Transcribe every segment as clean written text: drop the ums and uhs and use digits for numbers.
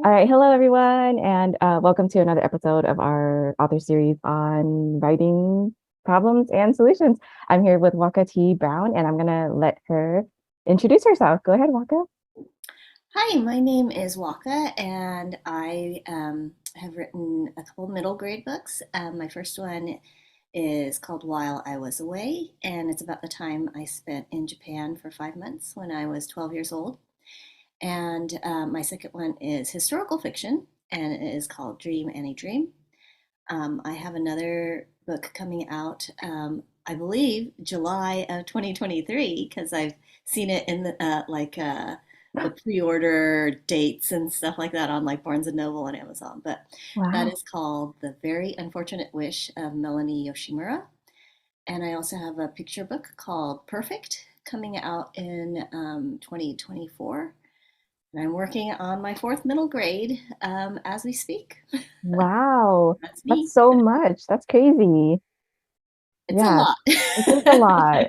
All right, hello everyone, and welcome to another episode of our author series on writing problems and solutions. I'm here with Waka T Brown, and I'm gonna let her introduce herself. Go ahead, Waka. Hi, my name is Waka, and I have written a couple middle grade books. My first one is called While I Was Away, and it's about the time I spent in Japan for 5 months when I was 12 years old. And my second one is historical fiction, and it is called Dream Any Dream. I have another book coming out, I believe, July of 2023, because I've seen it in the pre-order dates and stuff like that on like Barnes and Noble and Amazon. But that Wow. is called The Very Unfortunate Wish of Melanie Yoshimura. And I also have a picture book called Perfect coming out in 2024. And I'm working on my fourth middle grade as we speak. Wow. That's That's me. so much. That's crazy. It's a Yeah, lot. it is a lot.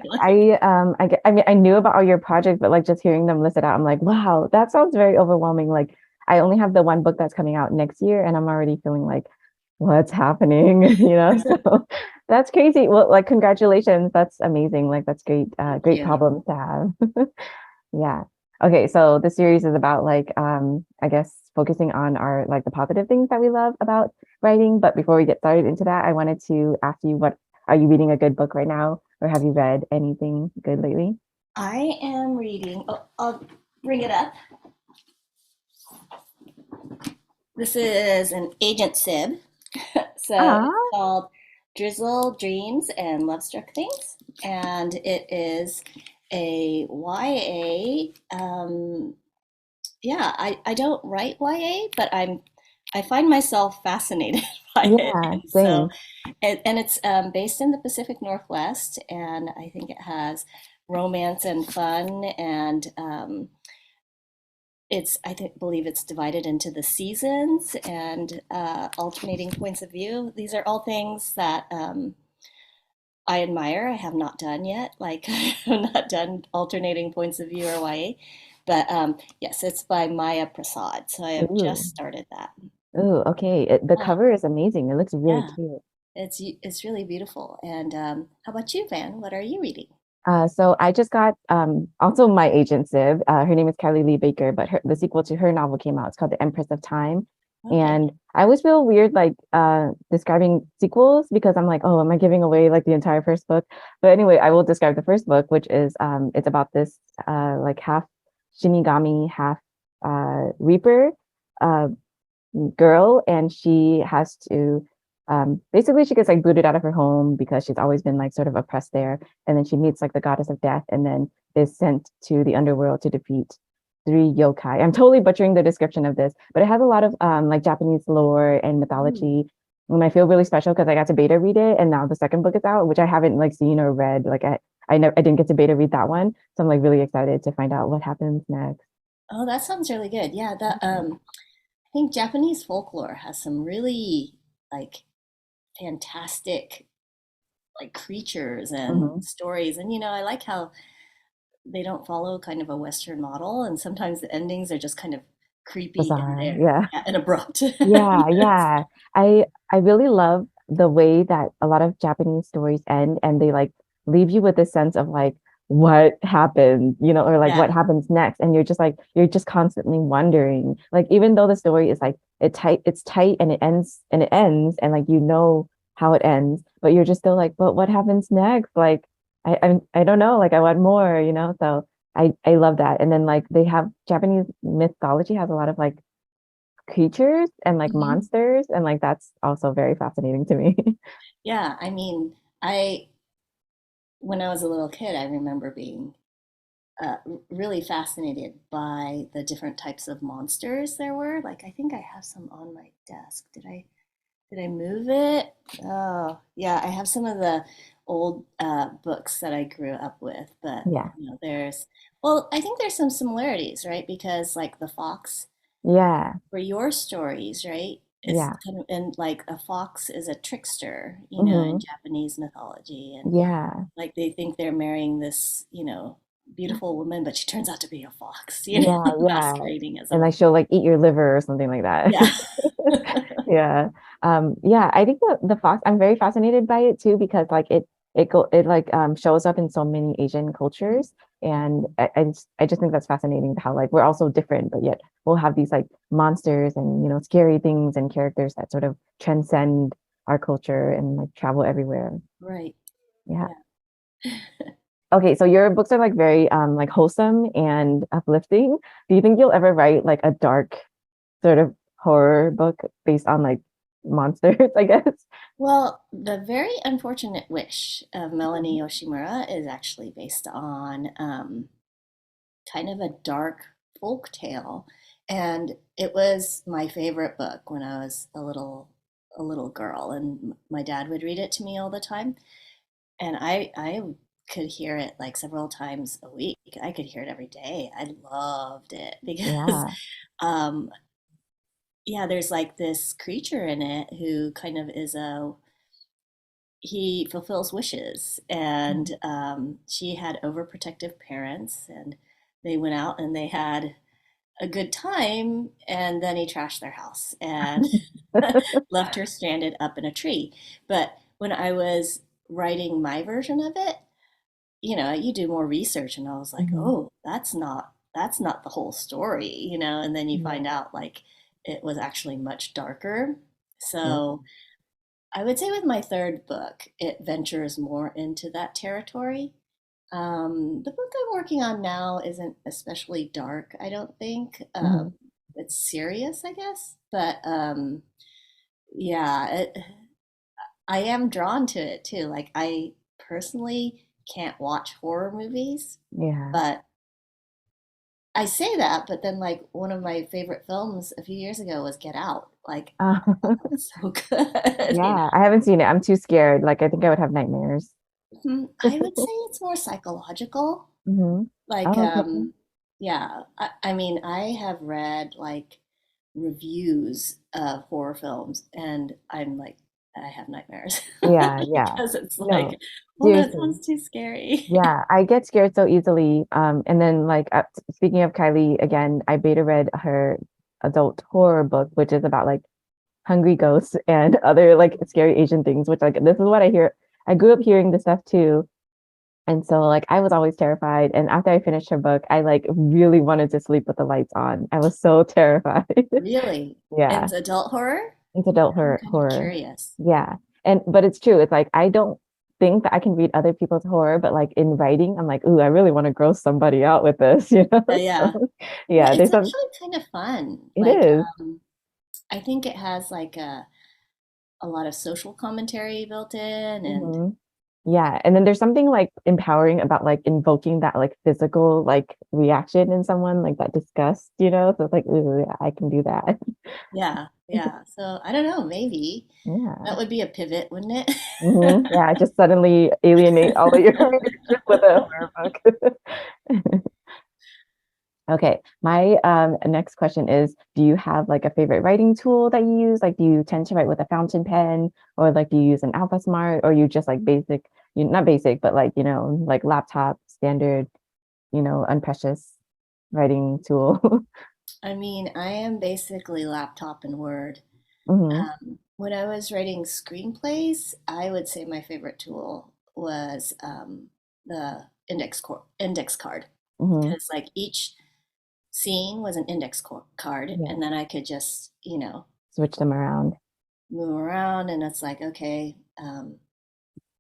Like, I mean, I knew about all your projects, but like just hearing them listed out, I'm like, wow, that sounds very overwhelming. Like, I only have the one book that's coming out next year, and I'm already feeling like, what's happening? So that's crazy. Well, like, congratulations. That's amazing. Like, that's great, thank great you. problems to have. Yeah. Okay, so the series is about like I guess focusing on our like the positive things that we love about writing. But before we get started into that, I wanted to ask you what are you reading a good book right now or have you read anything good lately? I am reading, I'll bring it up. This is an Agent Sib. So Ah, it's called Drizzle, Dreams, and Lovestruck Things. And it is a YA. Yeah, I don't write YA, but I find myself fascinated by it. yeah, And so same. and it's based in the Pacific Northwest, and I think it has romance and fun, and it's I think believe it's divided into the seasons and alternating points of view. These are all things that I admire. I have not done yet. Like I have not done alternating points of view or YA, but yes, it's by Maya Prasad. So I have just Ooh. started that. Ooh, okay. The Uh, cover is amazing. It looks really yeah, cute. it's really beautiful. And how about you, Van? What are you reading? So I just got also my agent Ziv. Her name is Kelly Lee Baker, but the sequel to her novel came out. It's called The Empress of Time. Okay. And I always feel weird like describing sequels because I'm like, oh, am I giving away like the entire first book? But anyway, I will describe the first book, which is it's about this like half Shinigami, half Reaper uh girl, and she has to basically she gets like booted out of her home because she's always been like sort of oppressed there, and then she meets like the goddess of death, and then is sent to the underworld to defeat three yokai. I'm totally butchering the description of this, but it has a lot of like Japanese lore and Mm. mythology. And I feel really special because I got to beta read it, and now the second book is out, which I haven't like seen or read. Like I didn't get to beta read that one, so I'm like really excited to find out what happens next. Oh, that sounds really good. Yeah, that I think Japanese folklore has some really like fantastic like creatures and Mhm. stories. And I like how they don't follow kind of a Western model, and sometimes the endings are just kind of creepy and Bizarre, they're yeah. yeah, and abrupt. Yeah, Yes. yeah. I really love the way that a lot of Japanese stories end and they like leave you with this sense of like what happened, or like what Yeah. happens next. And you're just constantly wondering. Like even though the story is like it's tight and it ends and like how it ends, but you're just still like, but what happens next? Like I don't know, like I want more. So I love that. And then like they have Japanese mythology has a lot of like creatures and like Hmm. monsters, and like that's also very fascinating to me. Yeah, I mean, I when I was a little kid, I remember being really fascinated by the different types of monsters there were. Like, I think I have some on my desk. Did I move it? Oh, yeah, I have some of the old books that I grew up with, but Yeah. well, I think there's some similarities, right? Because like the fox Yeah. for your stories, right? It's Yeah. kind of, and like a fox is a trickster, in Hmm. Japanese mythology, and Yeah. like they think they're marrying this, beautiful woman, but she turns out to be a fox, Yeah, yeah. masquerading as a And woman. like she'll like eat your liver or something like that. Yeah. Yeah. Yeah, I think the fox, I'm very fascinated by it too because like it like shows up in so many Asian cultures. And I just think that's fascinating how like we're all so different, but yet we'll have these like monsters and scary things and characters that sort of transcend our culture and like travel everywhere. Right. Yeah. Yeah. Okay, so your books are like very like wholesome and uplifting. Do you think you'll ever write like a dark sort of horror book based on like monsters, I guess? Well, The Very Unfortunate Wish of Melanie Yoshimura is actually based on kind of a dark folk tale, and it was my favorite book when I was a little girl, and my dad would read it to me all the time, and I could hear it like several times a week. I could hear it every day. I loved it because Yeah. um, yeah, there's like this creature in it who kind of is a he fulfills wishes, and she had overprotective parents, and they went out and they had a good time, and then he trashed their house and left her stranded up in a tree. But when I was writing my version of it, you do more research, and I was like, Mhm. oh, that's not the whole story, and then you Yeah. find out like it was actually much darker. Yeah. So I would say with my third book, it ventures more into that territory. The book I'm working on now isn't especially dark, I don't think. Mhm. It's serious, I guess. But yeah, I am drawn to it too. Like, I personally can't watch horror movies, Yeah. but I say that, but then, like, one of my favorite films a few years ago was Get Out. Like, Uh, that was so good, yeah, I haven't seen it. I'm too scared. Like I think I would have nightmares. I would say it's more psychological. Hmm. Like, Oh, okay. yeah, I mean, I have read like reviews of horror films, and I'm like, I have nightmares Yeah, yeah. because it's like, No, oh, that seriously. sounds too scary. Yeah, I get scared so easily. And then like speaking of Kylie again, I beta read her adult horror book, which is about like hungry ghosts and other like scary Asian things, which like this is what I hear. I grew up hearing this stuff too. And so like I was always terrified. And after I finished her book, I like really wanted to sleep with the lights on. I was so terrified. Really? Yeah. It's adult horror? It's adult I'm horror kind of horror. curious. Yeah. And but it's true. It's like I don't think that I can read other people's horror, but like in writing, I'm like, ooh, I really want to gross somebody out with this, you know? Yeah. So Yeah, yeah, it's there's some actually kind of fun. it Like, is. I think it has like a lot of social commentary built in, and Mhm. Yeah, and then there's something like empowering about like invoking that like physical like reaction in someone, like that disgust, you know? So it's like, ooh, yeah, I can do that. yeah, yeah. So I don't know, maybe that Yeah. would be a pivot, wouldn't it? Yeah, just suddenly alienate all of your readers with a horror book. Okay, my next question is, do you have like a favorite writing tool that you use? Like, do you tend to write with a fountain pen, or like do you use an Alpha Smart, or you just like basic, you not basic, but like like laptop standard, unprecious writing tool? I mean, I am basically laptop and Word. Hmm. When I was writing screenplays, I would say my favorite tool was the index card, Hmm. because like each scene was an card, Yeah, and then I could just switch them around. move around, and it's like, okay,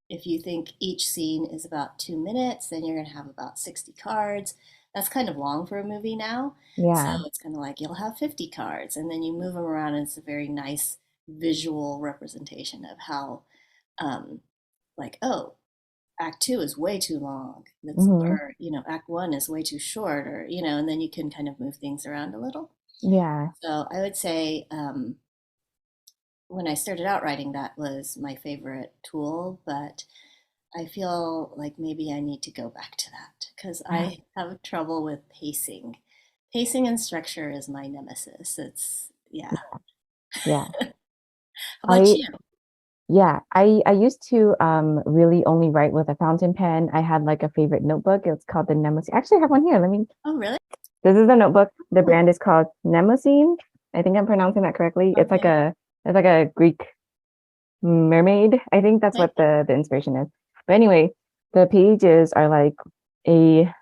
if you think each scene is about 2 minutes, then you're going to have about 60 cards. That's kind of long for a movie now. So Yeah. it's kind of like you'll have 50 cards, and then you move them around, and it's a very nice visual representation of how, um, like, oh, Act Two is way too long. Hmm. Or, Act One is way too short, or, and then you can kind of move things around a little. Yeah. So I would say, when I started out writing, that was my favorite tool, but I feel like maybe I need to go back to that because Yeah. I have trouble with pacing. Pacing and structure is my nemesis. Yeah. Yeah. How about I you? Yeah, I used to really only write with a fountain pen. I had like a favorite notebook. It's called the Nemesis. I actually have one here. Let me. Oh, really? This is a notebook. The Oh, brand is called Nemosine. I think I'm pronouncing that correctly. okay. It's like a Greek mermaid. I think that's Okay. what the inspiration is. But anyway, the pages are like a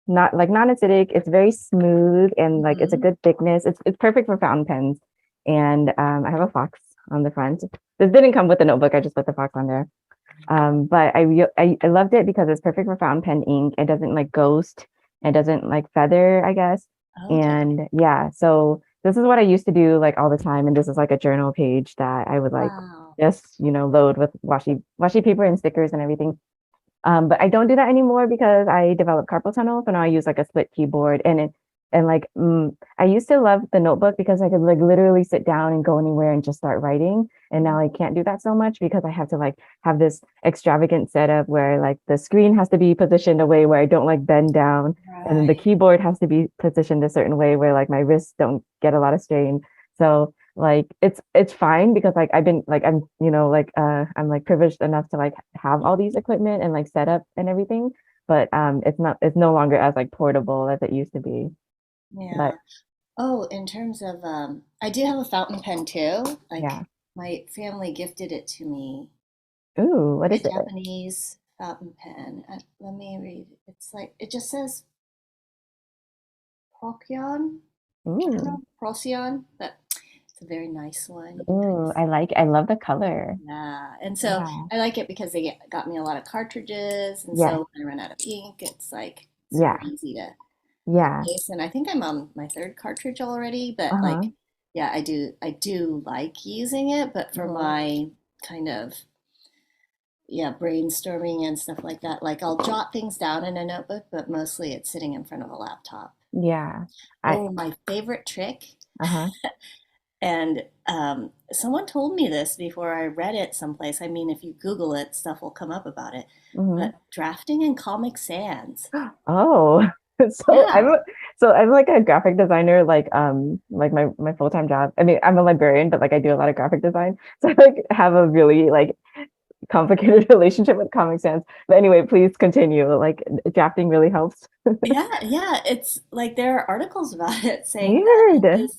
not like non-acidic. It's very smooth and like it's a Hmm. good thickness. It's perfect for fountain pens. And I have a fox on the front. This didn't come with the notebook. I just put the fox on there. But I loved it because it's perfect for fountain pen ink. It doesn't like ghost. It doesn't like feather, I guess. Okay. And yeah, so this is what I used to do like all the time. And this is like a journal page that I would like Wow. just, load with washi paper and stickers and everything. But I don't do that anymore because I developed carpal tunnel. So now I use like a split keyboard and like I used to love the notebook because I could like literally sit down and go anywhere and just start writing. And now I can't do that so much because I have to like have this extravagant setup where like the screen has to be positioned a way where I don't like bend down. And then the Right. keyboard has to be positioned a certain way where like my wrists don't get a lot of strain. So like it's fine because like I've been like I'm like privileged enough to like have all these equipment and like setup and everything, but it's no longer as like portable as it used to be. But Yeah. Oh, in terms of, I do have a fountain pen too. yeah. Like my family gifted it to me, Ooh, what a is it? Japanese fountain pen. Let me read. It's like, it just says Procyon. I don't Ooh. know, Procyon, but it's a very nice one. You can kind of Ooh, see. I love the color. Yeah. And so Yeah. I like it because they got me a lot of cartridges. And Yes. so when I run out of ink, it's like super Yeah. easy to Yeah. replace. And I think I'm on my third cartridge already, but like, Uh-huh. yeah, I do like using it, but for Mhm. my kind of, yeah, brainstorming and stuff like that, like I'll jot things down in a notebook, but mostly it's sitting in front of a laptop. Yeah. I Oh, my favorite trick. uh-huh. And someone told me this before I read it someplace. I mean, if you Google it, stuff will come up about it. Hmm. But drafting in Comic Sans. Oh, so Yeah. I'm like a graphic designer, like my full-time job. I mean, I'm a librarian, but like I do a lot of graphic design. So I like have a really like complicated relationship with Comic Sans. But anyway, please continue. Like drafting really helps. Yeah, yeah. It's like there are articles about it saying that Weird.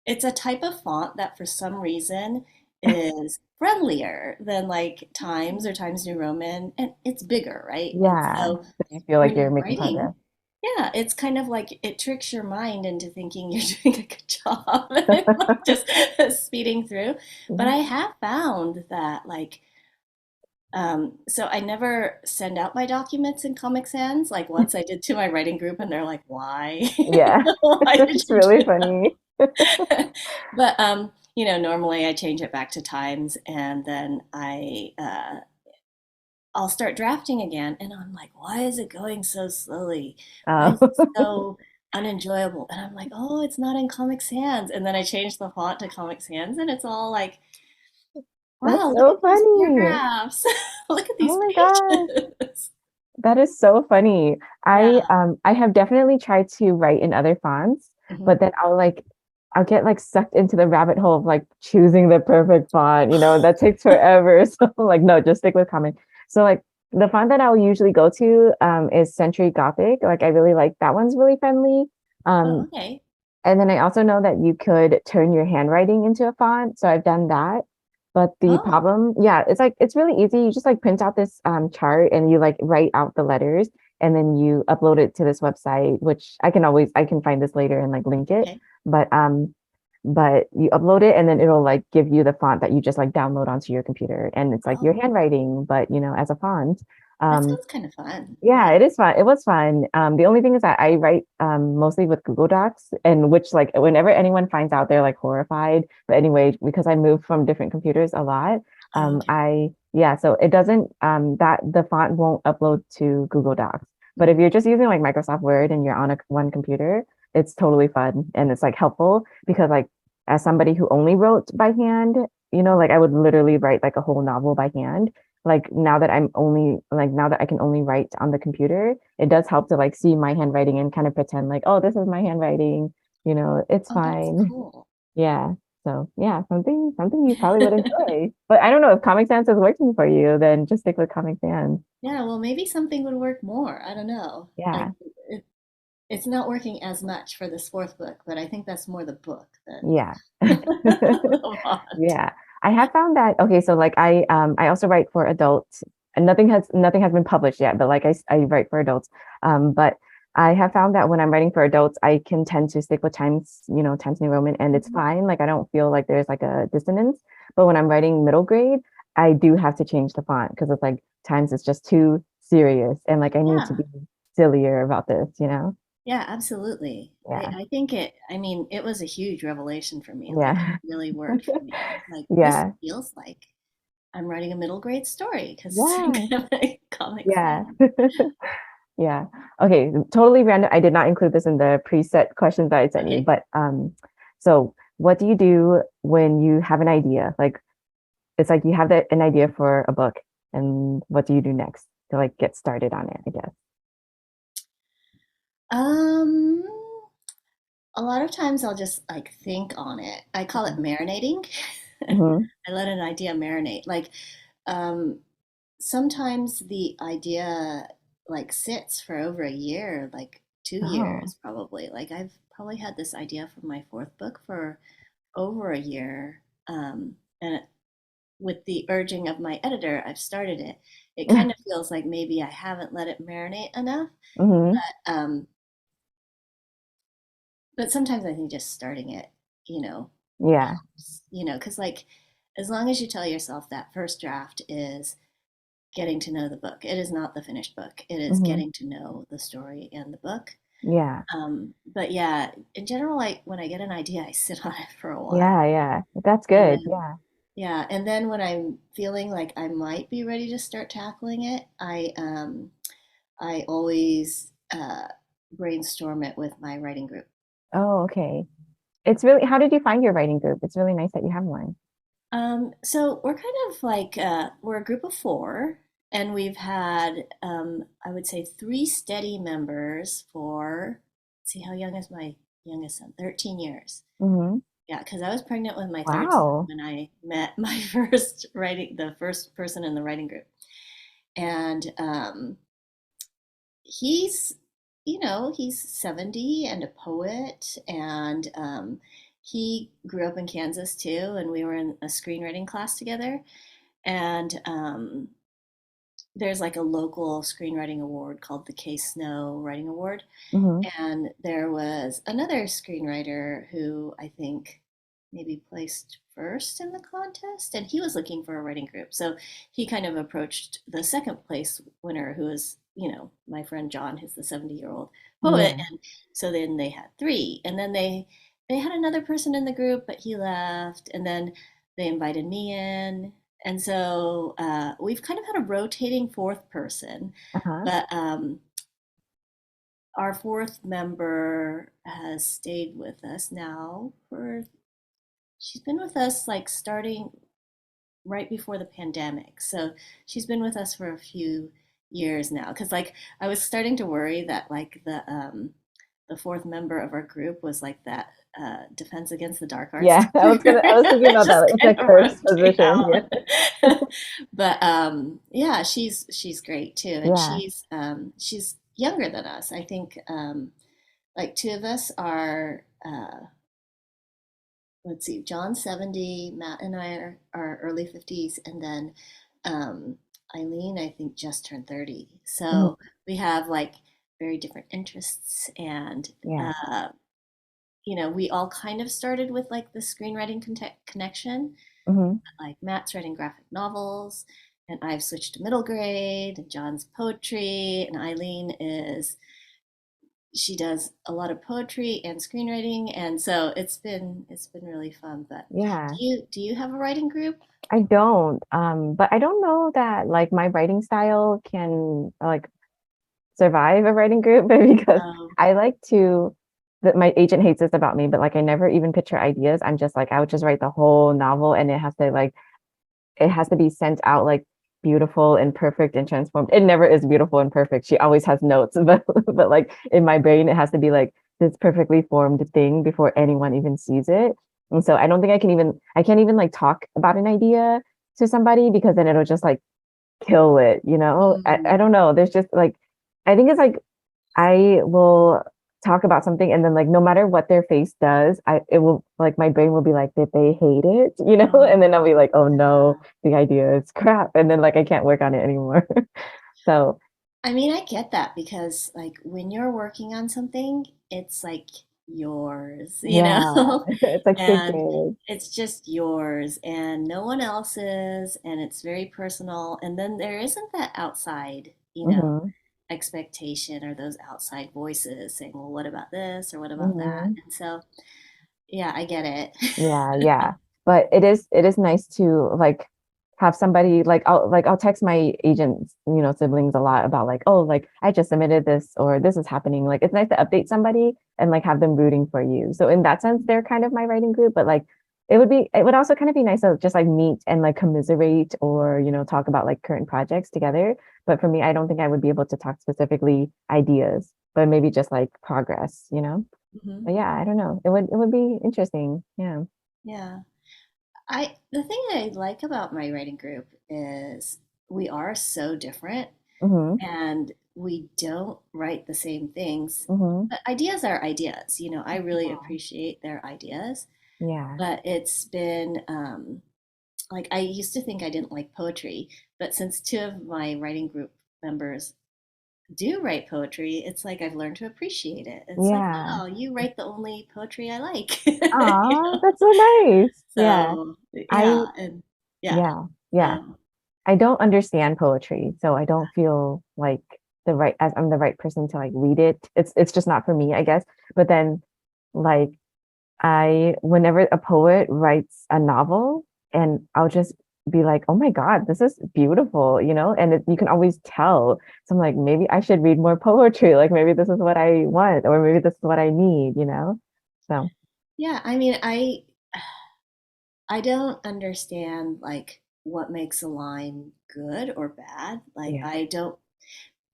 it's a type of font that for some reason is friendlier than like Times or Times New Roman, and it's bigger, right? And Yeah. so So you feel like when you're you're making writing, progress. yeah, it's kind of like it tricks your mind into thinking you're doing a good job and like just speeding through. But I Yeah. have found that like so I never send out my documents in Comic Sans. Like once I did to my writing group and they're like, why? Yeah. Why did It's you do really that? funny. But normally I change it back to Times and then I'll start drafting again and I'm like, why is it going so slowly? Why Oh, is it so unenjoyable? And I'm like, oh, it's not in Comic Sans. And then I change the font to Comic Sans and it's all like, that's wow, look so at these funny. paragraphs. Look at Oh these my gosh. pages. That is so funny. Yeah. I have definitely tried to write in other fonts, Mhm. but then I'll get like sucked into the rabbit hole of like choosing the perfect font, that takes forever. So like no, just stick with Comic. So like the font that I'll usually go to is Century Gothic. Like I really like that one's really friendly. Oh, Um okay. and then I also know that you could turn your handwriting into a font. So I've done that. But the Oh, problem, yeah, it's like it's really easy. You just like print out this chart and you like write out the letters and then you upload it to this website, which I can find this later and like link it. okay. But you upload it and then it'll like give you the font that you just like download onto your computer. And it's like your Oh, handwriting, but as a font. that Um sounds kind of fun. yeah, Yeah. it is fun. It was fun. The only thing is that I write mostly with Google Docs, and which like whenever anyone finds out, they're like horrified. But anyway, because I moved from different computers a lot, Oh, okay. so it doesn't that the font won't upload to Google Docs. But if Mhm. you're just using like Microsoft Word and you're on one computer, it's totally fun and it's like helpful because like as somebody who only wrote by hand, like I would literally write like a whole novel by hand like now that I can only write on the computer, it does help to like see my handwriting and kind of pretend like, oh, this is my handwriting. It's Oh, that's fine. cool. Yeah. So yeah, something you probably would enjoy. But I don't know if Comic Sans is working for you, then just stick with Comic Sans. Yeah, well, maybe something would work more. I don't know. Like Yeah. it, it's not working as much for this fourth book, but I think that's more the book than Yeah. the font. Yeah. I have found that okay, so like I also write for adults and nothing has been published yet, but like I write for adults. But I have found that when I'm writing for adults, I can tend to stick with Times New Roman and it's Mhm. fine. Like I don't feel like there's like a dissonance. But when I'm writing middle grade, I do have to change the font because it's like Times is just too serious and like I need to Yeah, be sillier about this? yeah, absolutely. Yeah. I think I mean, it was a huge revelation for me. Like, Yeah. it really worked for me. Like, this Yeah. feels like I'm writing a middle grade story because I'm Yeah. kind of a comic Yeah. fan. Yeah. Okay. Totally random. I did not include this in the preset questions that I sent you, Okay. but so what do you do when you have an idea? Like it's like you have an idea for a book, and what do you do next to like get started on it, I guess. Um, a lot of times I'll just like think on it. I call it marinating. Mm-hmm. I let an idea marinate. Like, um, sometimes the idea like sits for over a year, like two Oh. years probably. Like I've probably had this idea for my fourth book for over a year. And with the urging of my editor, I've started it. It kind of feels like maybe I haven't let it marinate enough. Mm-hmm. Um, but sometimes I think just starting it, you know, Yeah. helps, because like as long as you tell yourself that first draft is getting to know the book, it is not the finished book. It is Mm-hmm. getting to know the story and the book. Yeah. But yeah, in general, like when I get an idea, I sit on it for a while. Yeah. Yeah. That's And good. then, Yeah. yeah, and then when I'm feeling like I might be ready to start tackling it, I always brainstorm it with my writing group. Oh, okay. It's really, how did you find your writing group? It's really nice that you have one. So we're kind of like we're a group of four, and we've had I would say three steady members for. Let's see, how young is my youngest son? 13 years. Mm-hmm. Yeah, because I was pregnant with my third son Wow. when I met my the first person in the writing group, and he's he's 70 and a poet, and he grew up in Kansas too, and we were in a screenwriting class together, and there's like a local screenwriting award called the K Snow Writing Award, Mm-hmm. and there was another screenwriter who I think maybe placed first in the contest, and he was looking for a writing group. So he kind of approached the second place winner, who was, my friend John, who's the 70-year-old poet. Yeah. And so then they had three. And then they had another person in the group, but he left. And then they invited me in. And so we've kind of had a rotating fourth person, Uh-huh. but our fourth member has stayed with us now for, she's been with us like starting right before the pandemic. So she's been with us for a few years now. Cause like I was starting to worry that like the fourth member of our group was like that defense against the dark arts Yeah. I was thinking about that. just Like, it's kind a of cursed rotate position. out. Yeah. But yeah, she's great too. And Yeah. she's younger than us. I think like two of us are let's see, John 70, Matt and I are early 50s, and then um, Eileen, I think, just turned 30. Mhm. So we have like very different interests, and Yeah. we all kind of started with like the screenwriting connection. Hmm. Like Matt's writing graphic novels, and I've switched to middle grade, and John's poetry, and Eileen is she does a lot of poetry and screenwriting, and so it's been really fun. But Yeah. do you have a writing group? I don't. But I don't know that like my writing style can like survive a writing group because um, I like to that my agent hates this about me, but like I never even picture ideas. I'm just like I would just write the whole novel and it has to be sent out like beautiful and perfect and transformed. It never is beautiful and perfect. She always has notes, but like in my brain, it has to be like this perfectly formed thing before anyone even sees it. And so I don't think I can't even like talk about an idea to somebody because then it'll just like kill it, you know? I Mm. don't know. There's just like, I think it's like I will talk about something and then like no matter what their face does, it will like my brain will be like, did they hate it? You know? And then I'll be like, oh no, Yeah. the idea is crap. And then like I can't work on it anymore. So I mean, I get that because like when you're working on something, it's like yours, yeah, it's like and sacred. it's just yours and no one else's, and it's very personal. And then there isn't that outside, Hmm. expectation or those outside voices saying, well, what about this or what about that? Hmm. And so, yeah, I get Yeah, it. yeah. But it is nice to like have somebody like I'll text my agents, siblings a lot about like, oh, like I just submitted this or this is happening. Like it's nice to update somebody and like have them rooting for you. So in that sense, they're kind of my writing group, but like it would also kind of be nice to just like meet and like commiserate or, talk about like current projects together. But for me, I don't think I would be able to talk specifically ideas, but maybe just like progress. Hmm. But yeah, I don't know. It would be interesting. Yeah. Yeah. The thing I like about my writing group is we are so different Mm-hmm. and we don't write the same things. Mm-hmm. But ideas are ideas. I really appreciate their ideas, Yeah. but it's been like I used to think I didn't like poetry, but since two of my writing group members do write poetry, it's like I've learned to appreciate it. It's like, Yeah. oh, you write the only poetry I like. Oh, that's so nice. Yeah. So I yeah, and yeah, yeah. Yeah. so I don't understand poetry, so I don't feel like I'm the right person to like read it. It's just not for me, I guess. But then like I whenever a poet writes a novel and I'll just be like, oh my God, this is beautiful, and you can always tell. So I'm like, maybe I should read more poetry. Like maybe this is what I want, or maybe this is what I need. So, yeah. I mean, I don't understand like what makes a line good or bad. Like yeah. I don't.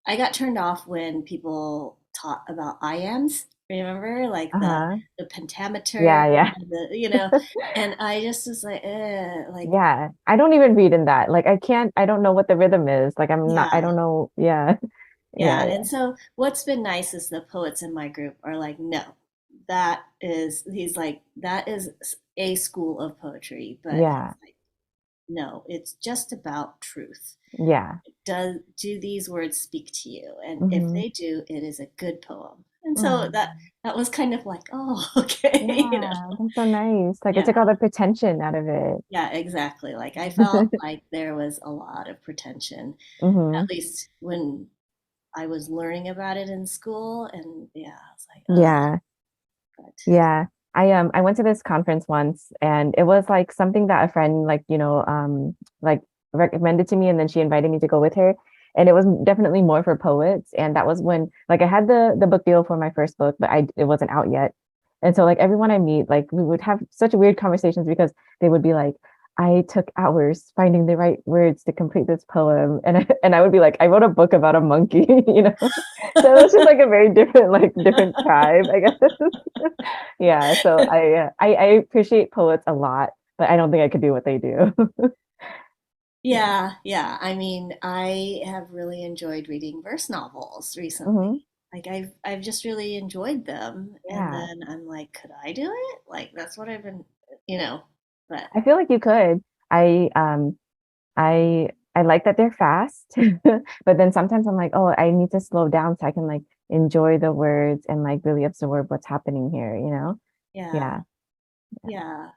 I got turned off when people taught about iambs. Remember, like Uh-huh. the pentameter, Yeah, yeah. and I just was like Yeah. I don't even read in that. Like I don't know what the rhythm is. Like I yeah. don't know. Yeah. Yeah, Yeah, and so what's been nice is the poets in my group are like, no, he's like, that is a school of poetry, but yeah. he's like, no, it's just about truth. Yeah. Do these words speak to you? And Yeah. if Hmm. they do, it is a good poem. And so Oh, that was kind of like, oh, okay, yeah. That's so nice. Like it Yeah, took all the pretension out of it. yeah, exactly. Like I felt like there was a lot of pretension, Hmm. at least when I was learning about it in school, and yeah, I was like, oh, Yeah. but Yeah. I went to this conference once and it was like something that a friend like recommended to me and then she invited me to go with her. And it was definitely more for poets. And that was when like I had the book deal for my first book, but it wasn't out yet. And so like everyone I meet, like we would have such weird conversations because they would be like, I took hours finding the right words to complete this poem. And I would be like, I wrote a book about a monkey. So it was just like a very different, like different tribe, I guess. Yeah, so I appreciate poets a lot, but I don't think I could do what they do. Yeah. yeah, yeah. I mean, I have really enjoyed reading verse novels recently. Hmm. Like I've just really enjoyed them, and Yeah. then I'm like, could I do it? Like that's what I've been, you know. But I feel like you could. I like that they're fast, but then sometimes I'm like, oh, I need to slow down so I can like enjoy the words and like really absorb what's happening here. yeah, Yeah. yeah.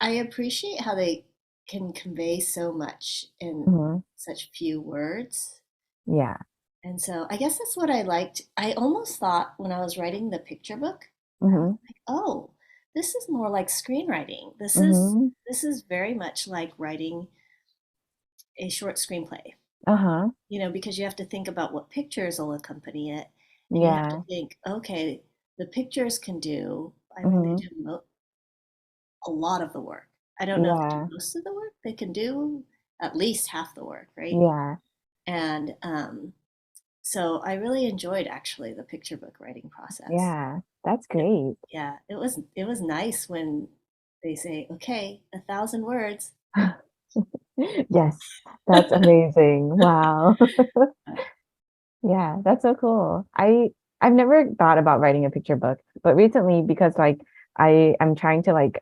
I appreciate how they can convey so much in Hmm. such few words. Yeah. And so I guess that's what I liked. I almost thought when I was writing the picture book, I was Hmm. like, oh, this is more like screenwriting. Hmm. This is very much like writing a short screenplay, Uh-huh. because you have to think about what pictures will accompany it. And you have to Yeah. think, okay, the pictures can do, I mean, they Hmm. do a lot of the work. I don't know if they do Yeah. most of the work, they can do at least half the work, right? Yeah. And So I really enjoyed actually the picture book writing process. Yeah, that's It, great. yeah, it was nice when they say, okay, 1,000 words. Yes, that's amazing. Wow. Yeah, that's so cool. I've never thought about writing a picture book, but recently because like I'm trying to like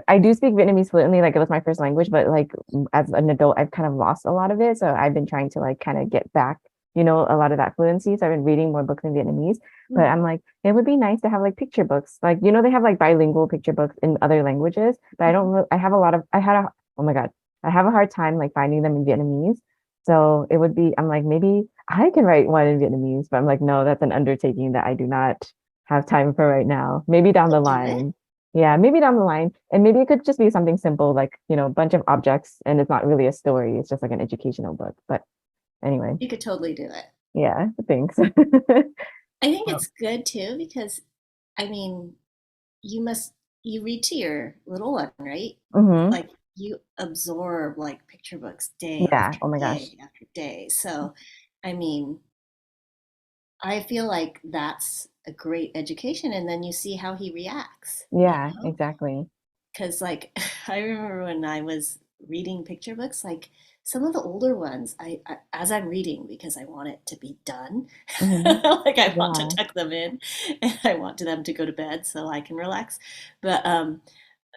I do speak Vietnamese fluently, like it was my first language, but like as an adult, I've kind of lost a lot of it. So I've been trying to like kind of get back, a lot of that fluency. So I've been reading more books in Vietnamese, but Mhm. I'm like, it would be nice to have like picture books. Like, they have like bilingual picture books in other languages, but I don't, I have a lot of, oh my God, I have a hard time like finding them in Vietnamese. So it would be, I'm like, maybe I can write one in Vietnamese, but I'm like, no, that's an undertaking that I do not have time for right now. Maybe You down the could do it. line. Yeah, maybe down the line. And maybe it could just be something simple, like, a bunch of objects, and it's not really a story. It's just like an educational book. But anyway, You could totally do it. yeah, thanks. I think Well, it's good too because, I mean, you must you read to your little one, right? hmm. Like you absorb like picture books day Yeah. after Oh my gosh. day after day. So, I mean, I feel like that's a great education, and then you see how he reacts, Yeah, exactly. Because, like, I remember when I was reading picture books, like some of the older ones, as I'm reading because I want it to be done, Hmm. like I want to Yeah. tuck them in, and I want them to go to bed so I can relax. But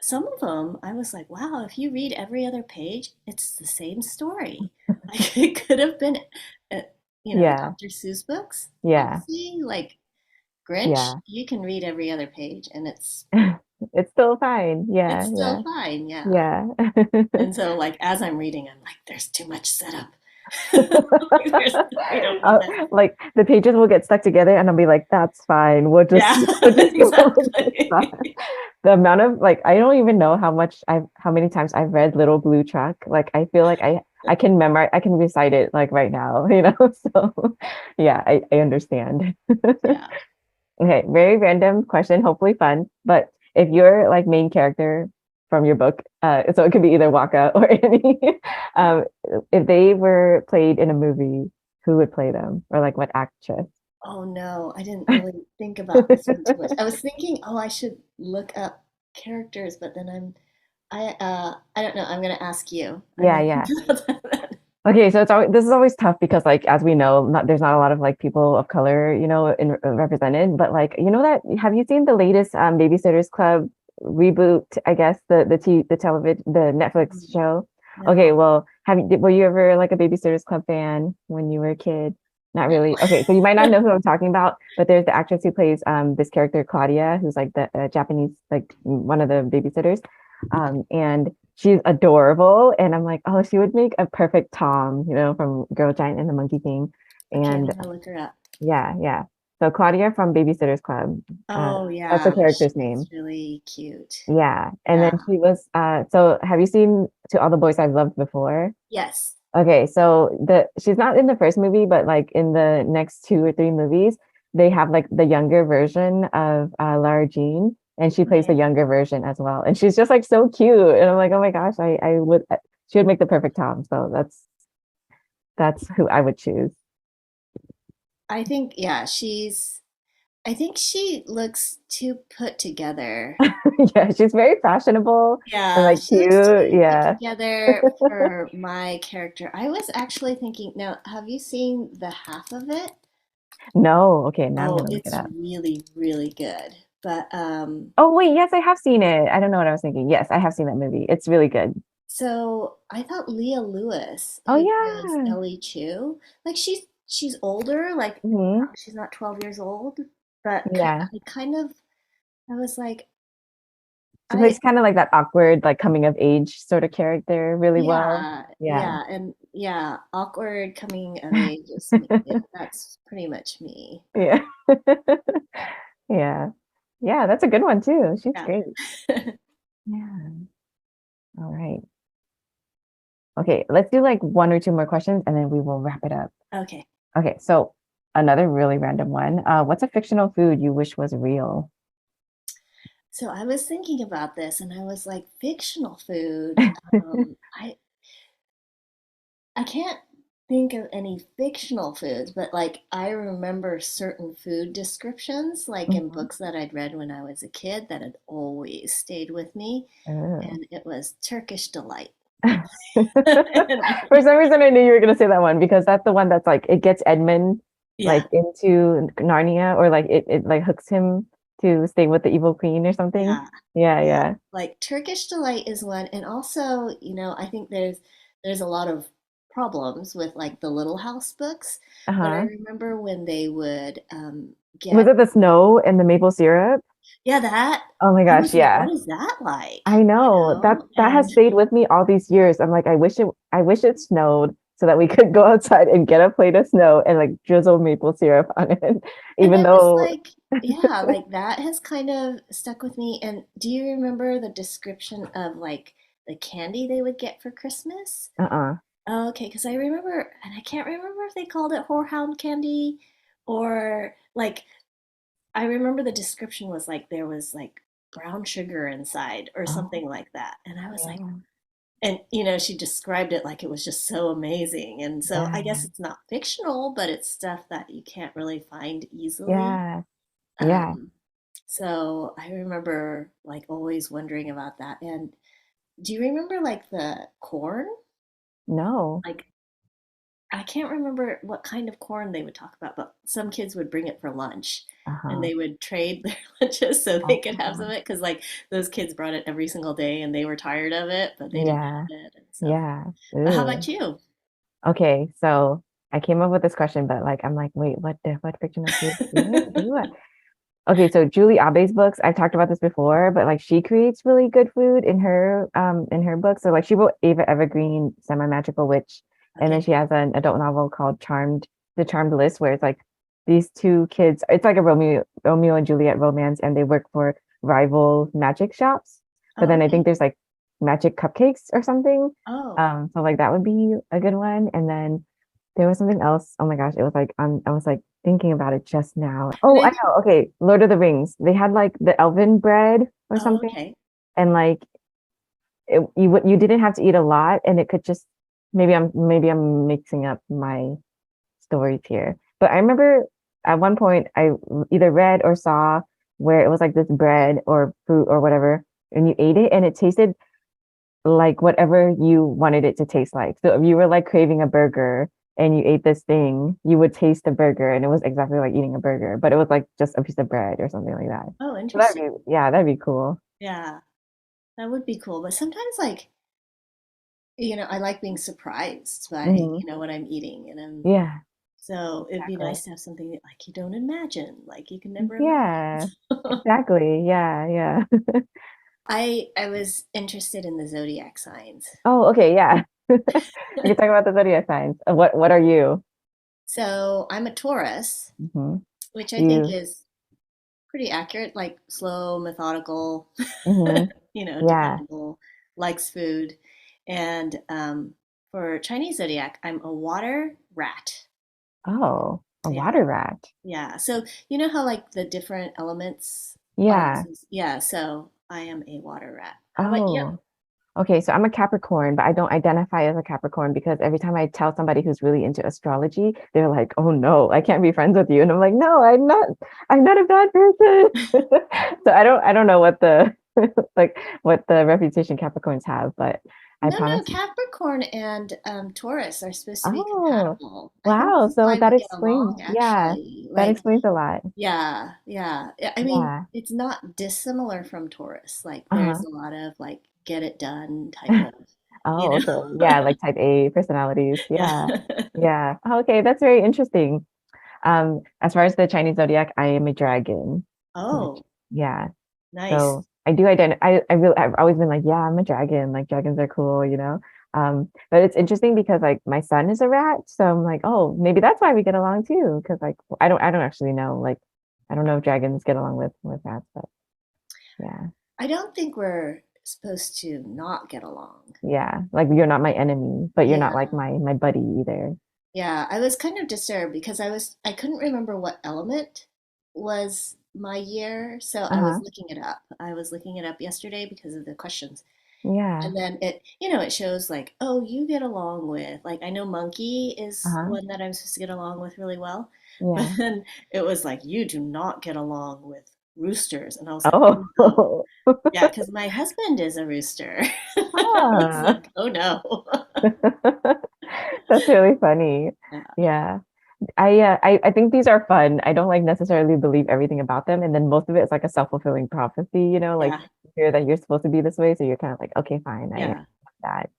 some of them, I was like, wow, if you read every other page, it's the same story. Like it could have been, uh, Yeah. Dr. Seuss books, Yeah. honestly, like Grinch, Yeah. you can read every other page and it's It's still fine. it's Yeah. still Yeah. fine, yeah. Yeah. And so, like, as I'm reading, I'm like, there's too much setup. Like, we don't need Uh, that. like the pages will get stuck together and I'll be like, that's fine. We'll just Yeah, we'll just go with this stuff. exactly. The amount of like I don't even know how many times I've read Little Blue Truck. Like I feel like I can memorize, I can recite it like right now, So yeah, I understand. Yeah. Okay, very random question, hopefully fun. But if you're like main character from your book, so it could be either Waka or Annie, um, if they were played in a movie, who would play them? Or like what actress? Oh no, I didn't really think about this one too much. I was thinking, oh, I should look up characters, but then I don't know. I'm gonna ask you. I'm Yeah, gonna yeah. think about that. Okay, so this is always tough because like as we know, there's not a lot of like people of color, represented. But like that have you seen the latest Babysitters Club reboot? I guess the television the Netflix show. Okay, No, well, were you ever like a Babysitters Club fan when you were a kid? Not no. really. Okay, so you might not know who I'm talking about, but there's the actress who plays this character Claudia, who's like the Japanese like one of the babysitters, and she's adorable. And I'm like, oh, she would make a perfect Tom, from Girl Giant and the Monkey King. Okay, I'm And gonna look her up. yeah, yeah. So Claudia from Babysitters Club, uh, Oh that's the yeah, character's she's name. really cute. Yeah. And then Yeah. she was, so have you seen To All the Boys I've Loved Before? Yes. Okay, so she's not in the first movie, but like in the next two or three movies, they have like the younger version of Lara Jean, and she plays the Okay. younger version as well. And she's just like so cute. And I'm like, oh my gosh, I would she would make the perfect Tom. So that's who I would choose. I think, yeah, I think she looks too put together. Yeah, she's very fashionable and Yeah, like she looks cute. too put Yeah. together for my character. I was actually thinking, now, have you seen the half of it? No, okay, now I'm Oh, gonna look it it's up. really, really good. But Oh wait, yes, I have seen it. I don't know what I was thinking. Yes, I have seen that movie. It's really good. so I thought Leah Lewis, Oh who plays yeah. Ellie Chu, like she's older, like Hmm. she's not 12 years old, but Yeah. I kind of I was like, She plays kind of like that awkward, like coming of age sort of character really well. yeah, Yeah. yeah, and yeah, awkward coming of age is me. That's pretty much me. Yeah. Yeah. Yeah, that's a good one too. She's Yeah. great. Yeah. All right. Okay, let's do like one or two more questions and then we will wrap it up. Okay. Okay, so another really random one. What's a fictional food you wish was real? So I was thinking about this and I was like, fictional food. I can't think of any fictional foods, but like I remember certain food descriptions, like in Mhm. books that I'd read when I was a kid, that had always stayed with me, Oh. and it was Turkish delight. And For some reason, I knew you were gonna say that one because that's the one that's like it gets Edmund like yeah, into Narnia or like it like hooks him to stay with the evil queen or something. yeah, Yeah, yeah. yeah. Like Turkish delight is one, and also, I think there's a lot of problems with like the Little House books, but I Uh-huh. remember when they would Was get it the snow and the maple syrup? yeah, that Oh my I gosh, was like, what yeah. is that like? I know. That has And stayed with me all these years. I'm like, I wish it snowed so that we could go outside and get a plate of snow and like drizzle maple syrup on it. and Even it was though like, yeah, like that has kind of stuck with me. And do you remember the description of like the candy they would get for Christmas? uh-uh. Oh, okay, because I remember, and I can't remember if they called it horehound candy or like I remember the description was like there was like brown sugar inside or Oh, something like that. And I was like, yeah. and she described it like it was just so amazing. And so I Yeah. guess it's not fictional, but it's stuff that you can't really find easily. Yeah. Yeah. Um, so I remember like always wondering about that. And do you remember like the corn? No. Like I can't remember what kind of corn they would talk about, but some kids would bring it for lunch and Uh-huh. they would trade their lunches so they could have some Oh, of it because like those kids brought it every single day and they were tired of it, but they didn't yeah. have it. And so, Yeah. but how Ooh. about you? Okay, so I came up with this question, but like I'm like, wait, what fictional food do I? Okay, so Julie Abe's books, I've talked about this before, but like she creates really good food in her books. So like she wrote Ava Evergreen, Semi-Magical Witch, and then Okay. she has an adult novel called The Charmed List, where it's like these two kids, it's like a Romeo and Juliet romance, and they work for rival magic shops. But Oh, then I think okay. there's like magic cupcakes or something. Oh, So like that would be a good one. And then there was something else. Oh my gosh, it was like I was like thinking about it just now. and Oh, I I think, know. Okay, Lord of the Rings. They had like the elven bread or oh, something, okay. and like you didn't have to eat a lot, and it could just maybe I'm mixing up my stories here. But I remember at one point I either read or saw where it was like this bread or fruit or whatever, and you ate it, and it tasted like whatever you wanted it to taste like. So if you were like craving a burger and you ate this thing, you would taste the burger and it was exactly like eating a burger, but it was like just a piece of bread or something like that. Oh, So interesting. yeah, that'd be cool. Yeah, that would be cool. But sometimes, like, I like being surprised by, Hmm. what I'm eating. Yeah, So it'd be exactly. nice to have something that, like you don't imagine, like you can never Yeah, imagine. exactly. Yeah, yeah. I was interested in the zodiac signs. Oh, okay, yeah. We can talk about the zodiac signs. What are you? So I'm a Taurus, Hmm. which I think You. is pretty accurate, like slow, methodical, Hmm. Yeah. dependable, likes food. And for Chinese zodiac, I'm a water rat. Oh, a Yeah, water rat. yeah. So you know how like the different elements are Yeah. yeah, so I am a water rat. How about you? Oh. Okay, so I'm a Capricorn, but I don't identify as a Capricorn because every time I tell somebody who's really into astrology, they're like, "Oh no, I can't be friends with you." And I'm like, "No, I'm not a bad person." So I don't know what the like what the reputation Capricorns have, but I No, no, promise. Capricorn and Taurus are supposed to be Oh, compatible. I think this wow. is So why we that get explains, along, yeah, actually. that Like, explains a lot. yeah, yeah. I mean, Yeah. it's not dissimilar from Taurus. Like, Uh-huh. there's a lot of like get it done type of, you Oh, okay. Yeah, know. like type A personalities. Yeah. Yeah. Yeah. Okay, that's very interesting. As far as the Chinese zodiac, I am a dragon, which Oh, yeah. nice. So I do identify. I've always been like, yeah, I'm a dragon. Like dragons are cool, you know. But it's interesting because like my son is a rat, so I'm like, oh, maybe that's why we get along too. Because like I don't actually know. Like I don't know if dragons get along with rats, but yeah, I don't think we're supposed to not get along. yeah. Like you're not my enemy, but you're not like Yeah. my buddy either. Yeah, I was kind of disturbed because I couldn't remember what element was my year, so I was Uh-huh. looking it up. I was looking it up yesterday because of the questions. Yeah. And then it shows like, oh, you get along with, like, I know monkey is Uh-huh. one that I'm supposed to get along with really well, but Yeah. then it was like, you do not get along with roosters. And I was like, oh no. Oh. Yeah, because my husband is a rooster. I was Ah. like, oh no. That's really funny. Yeah, Yeah. I think these are fun. I don't like necessarily believe everything about them. And then most of it is like a self-fulfilling prophecy, like yeah, you hear that you're supposed to be this way. So you're kind of like, okay, fine, I am yeah. that.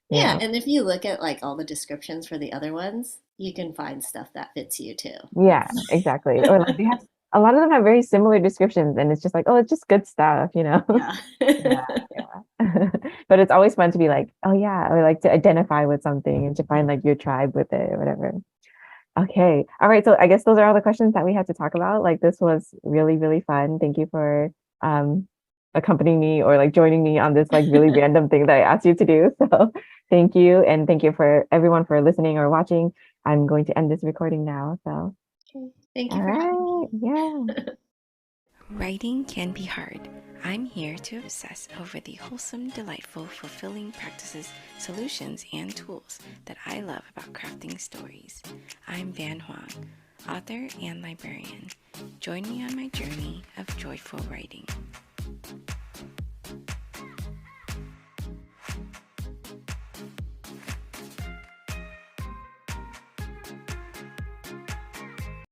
Yeah, Yeah. and if you look at like all the descriptions for the other ones, you can find stuff that fits you too. Yeah, exactly. Or like they have a lot of them have very similar descriptions and it's just like, oh, it's just good stuff. Yeah. Yeah, yeah. But it's always fun to be like, oh yeah, or like to identify with something and to find like your tribe with it or whatever. Okay. All right. So I guess those are all the questions that we had to talk about. Like this was really, really fun. Thank you for um accompanying me or like joining me on this like really random thing that I asked you to do. So thank you. And thank you for everyone for listening or watching. I'm going to end this recording now. So Okay. Thank all you for having right. me. Yeah. Writing can be hard. I'm here to obsess over the wholesome, delightful, fulfilling practices, solutions, and tools that I love about crafting stories. I'm Van Hoang, author and librarian. Join me on my journey of joyful writing.